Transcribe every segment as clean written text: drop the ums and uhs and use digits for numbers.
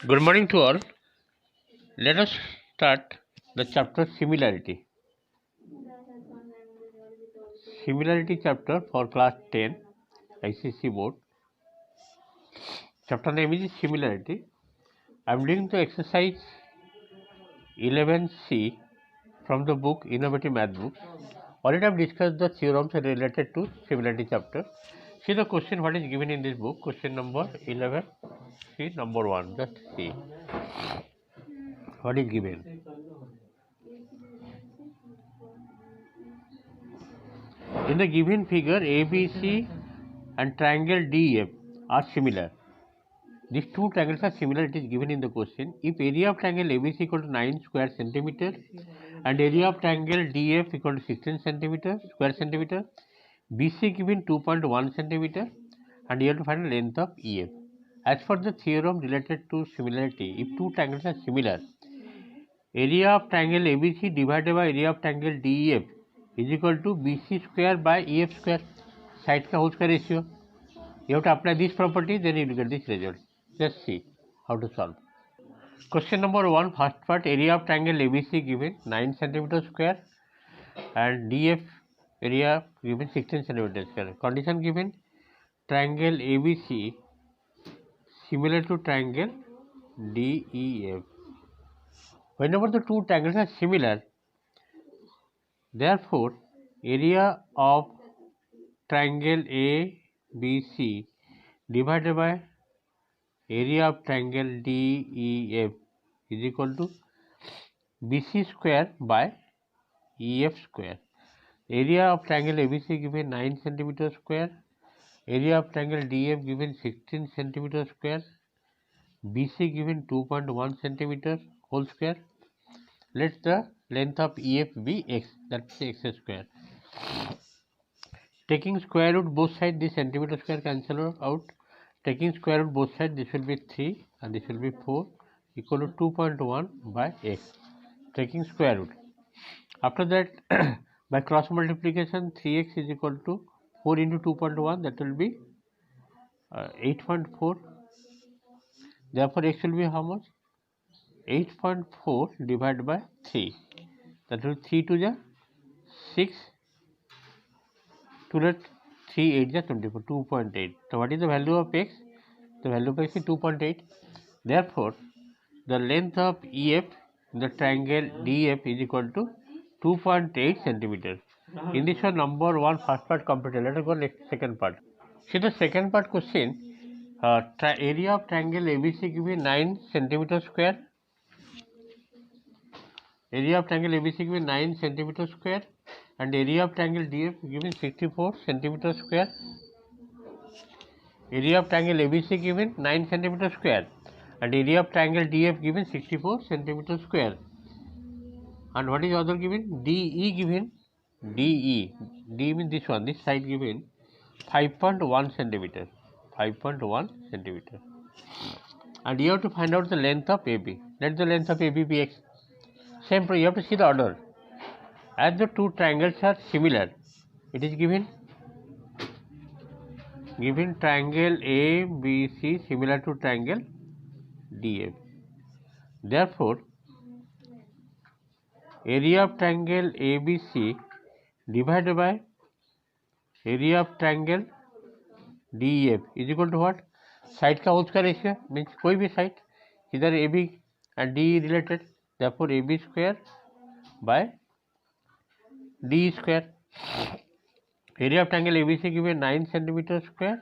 Good morning to all. Let us start the chapter similarity. Similarity chapter for class 10 ICC board. Chapter name is similarity. I am doing the exercise 11C from the book Innovative Math Books. Already I have discussed the theorems related to similarity chapter. See the question what is given in this book. Question number 11. See number 1. Just see what is given. In the given figure, ABC and triangle DEF are similar. These two triangles are similar. It is given in the question. If area of triangle ABC equal to 9 square centimeter and area of triangle DF equal to 16 centimeter square centimeter, BC given 2.1 centimeter, and you have to find the length of EF. As for the theorem related to similarity, if two triangles are similar, area of triangle ABC divided by area of triangle DEF is equal to BC square by EF square. Side ka whole square ratio. You have to apply this property, then you will get this result. Let's see how to solve. Question number 1, first part, area of triangle ABC given 9 centimeter square and DF area given 16 centimeter square. Condition given, triangle ABC similar to triangle DEF. Whenever the two triangles are similar, therefore area of triangle ABC divided by area of triangle DEF is equal to BC square by EF square. Area of triangle ABC given 9 centimeter square, area of triangle DF given 16 centimeter square, BC given 2.1 centimeter whole square. Let the length of EF be x, that's x square. Taking square root both sides, this centimeter square cancel out. Taking square root both sides, this will be 3 and this will be 4 equal to 2.1 by x. Taking square root. After that, by cross multiplication, 3x is equal to 4 into 2.1, that will be 8.4. Therefore, x will be how much? 8.4 divided by 3. That will be 3 to the 6, 2 let 3 8 the 24, 2.8. So, what is the value of x? The value of x is 2.8. Therefore, the length of EF in the triangle DF is equal to 2.8 centimeter. In this one, number 1 first part completed. Let us go next second part. See the second part question. Area of triangle ABC given 9 centimeter square. Area of triangle ABC given 9 centimeter square and area of triangle DF given 64 centimeter square. Area of triangle ABC given 9 centimeter square and area of triangle DF given 64 centimeter square. And what is other given? DE given, DE means this one, this side given 5.1 centimeter, 5.1 centimeter. And you have to find out the length of AB. Let the length of AB be x. Same, you have to see the order. As the two triangles are similar, it is given triangle ABC similar to triangle DF. Therefore, area of triangle ABC divided by area of triangle DEF is equal to what? Side का whole square ratio means कोई भी side, either AB and DE related. Therefore, AB square by DE square. Area of triangle ABC given 9 centimeter square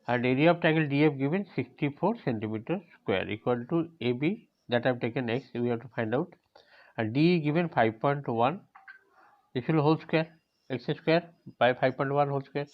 and area of triangle DF given 64 centimeter square equal to AB, that I have taken x, we have to find out, and DE given 5.1, this will whole square, x square by 5.1 whole square.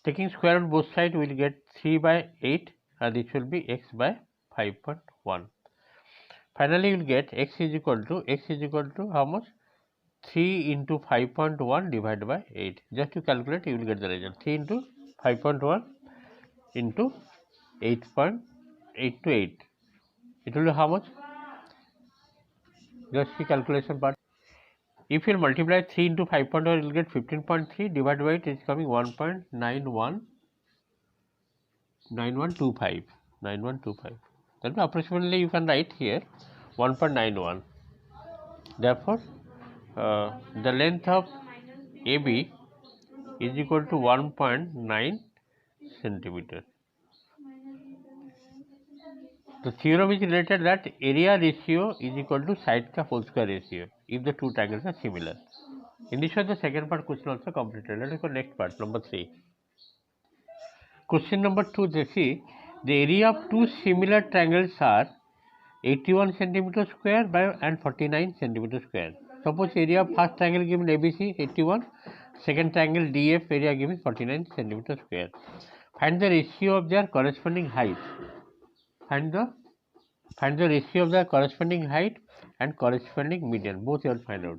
Taking square on both sides, we will get 3 by 8 and this will be x by 5.1. Finally, you will get x is equal to how much? 3 into 5.1 divided by 8. Just to calculate, you will get the result. 3 into 5.1 into 8.8 to 8. It will be how much? Just the calculation part. If you multiply 3 into 5.1, you will get 15.3 divided by 8 is coming 1.9125. That approximately you can write here 1.91. Therefore, the length of AB is equal to 1.9 centimeter. The theorem is related that area ratio is equal to side ka whole square ratio if the two triangles are similar. In this way, the second part question also completed. Let us go next part, number 3. Question number 2, they see the area of two similar triangles are 81 centimeter square by and 49 centimeter square. Suppose area of first triangle given ABC 81, second triangle DF area given 49 centimeter square. Find the ratio of their corresponding height. Find the ratio of the corresponding height and corresponding median. Both you will find out.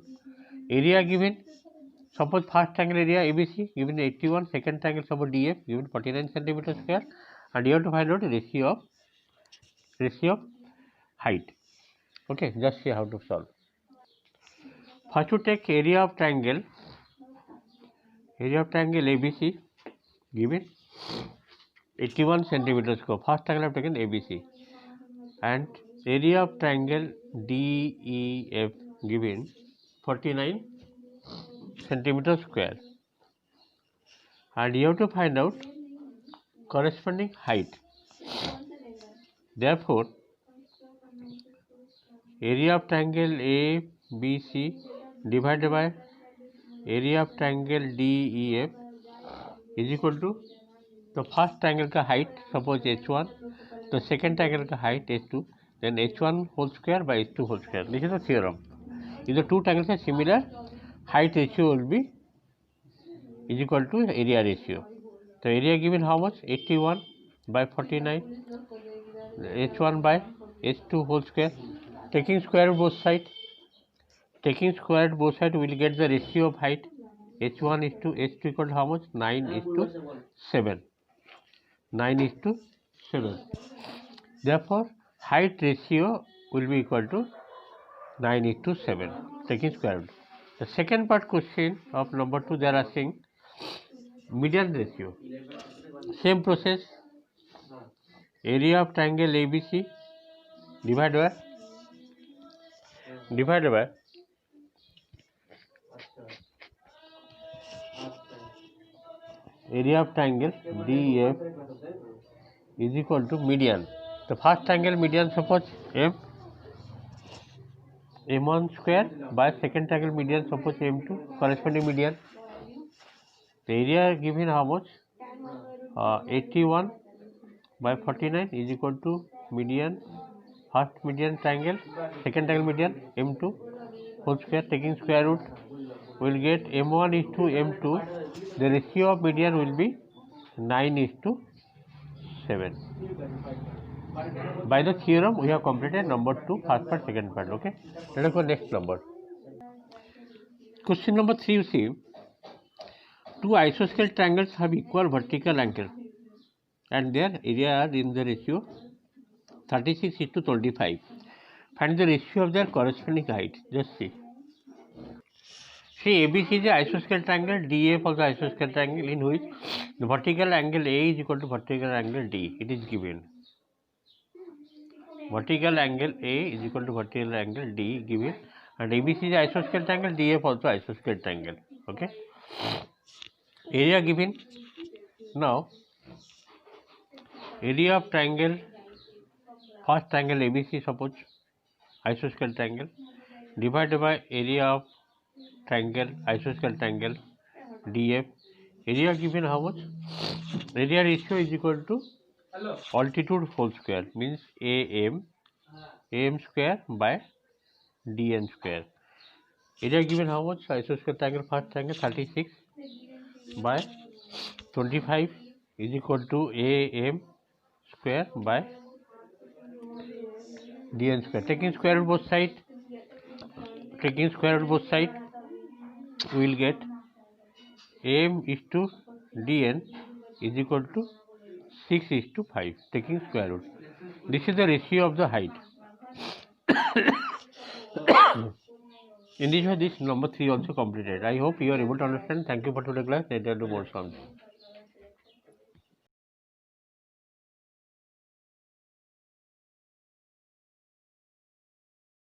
Area given. Suppose first triangle area ABC given 81, second triangle suppose DF given 49 centimeter square, and you have to find out ratio of height. Okay, just see how to solve. First to take area of triangle ABC given 81 centimeter square. First triangle I have taken ABC, and area of triangle DEF given 49 centimeter square, and you have to find out corresponding height. Therefore, area of triangle ABC divided by area of triangle DEF is equal to the first triangle का height suppose H1, the second triangle का height H2, then H1 whole square by H2 whole square. This is the theorem. If the two triangles are similar, height ratio will be is equal to area ratio. The area given how much? 81 by 49, H1 by H2 whole square. Taking square root both sides, we will get the ratio of height. H1 is to H2 equal to how much? 9 is to 7. 9 is to 7. Therefore, height ratio will be equal to 9 is to 7. Taking square root. The second part question of number 2, they are asking median ratio. Same process. Area of triangle ABC divided by area of triangle DF is equal to median. The first triangle median suppose M1 square by second triangle median suppose M2 corresponding median. The area given how much? 81 by 49 is equal to median, first median triangle, second triangle median M2 whole square. Taking square root, we will get M1 is to M2. The ratio of median will be 9 is to 7. By the theorem, we have completed number 2, first part, second part. Okay, let us go next number. Question number 3, you see, two isosceles triangles have equal vertical angle and their area are in the ratio 36 is to 25. Find the ratio of their corresponding height. Just see. See, ABC is an isosceles triangle, DF also isosceles triangle in which the vertical angle A is equal to vertical angle D. It is given. Vertical angle A is equal to vertical angle D given, and ABC is an isosceles triangle, DF also isosceles triangle. Okay. Area given. Now, area of triangle, first triangle ABC suppose isosceles triangle divided by area of triangle isosceles triangle DF. Area given how much? Area ratio is equal to altitude whole square, means AM square by DN square. Area given how much? Isosceles triangle, first triangle 36 by 25 is equal to AM square by DN square. Taking square root both sides, we will get AM is to DN is equal to 6 is to 5. Taking square root. This is the ratio of the height. In this way, this number 3 also completed. I hope you are able to understand. Thank you for today's class. Later do more sums.